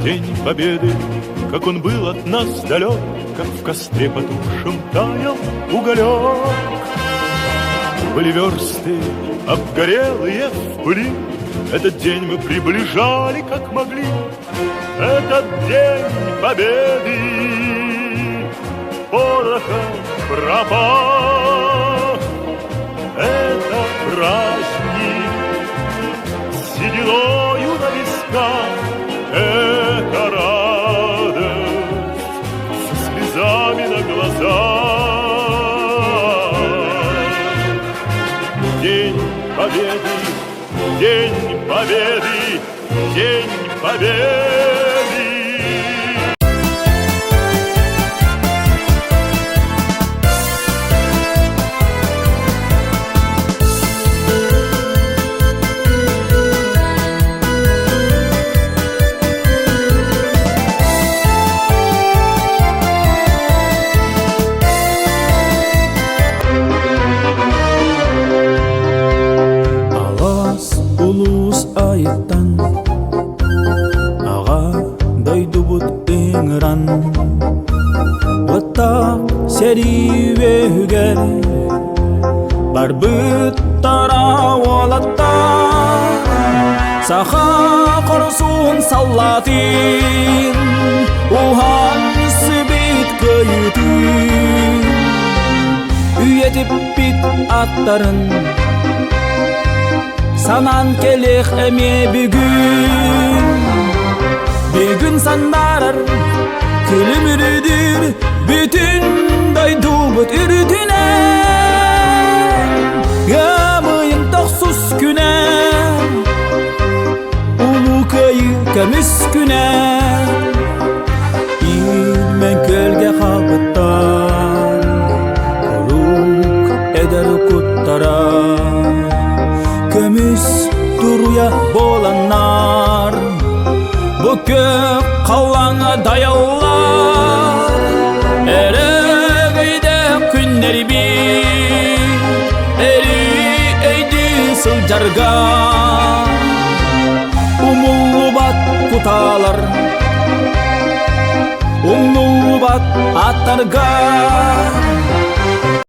День Победы, как он был от нас далек, как в костре потухшем таял уголек. Были версты, обгорелые в пыли, этот день мы приближали, как могли. Этот день Победы порохом пропах. Это праздник с сединою на висках. Это радость со слезами на глазах. День Победы, День Победы, День Победы. Серивегер барбыт таравалатта саха корсун саллатин ухан сибит кöyүтүн үйетип бит аттарын санан келек эме бүгүн сандарар күлүмүрүдүр bütün daydubut ürütüne Gamıyın toksuz güne Ulu köyü kömüs güne İlmen gölge habıttan Koruk eder kuttara Kömüs duruya bolanlar Bu kök kallana dayallar Ereğide günleri bir Eri eydi sılcarga Umullu bat kutalar Umullu bat atarga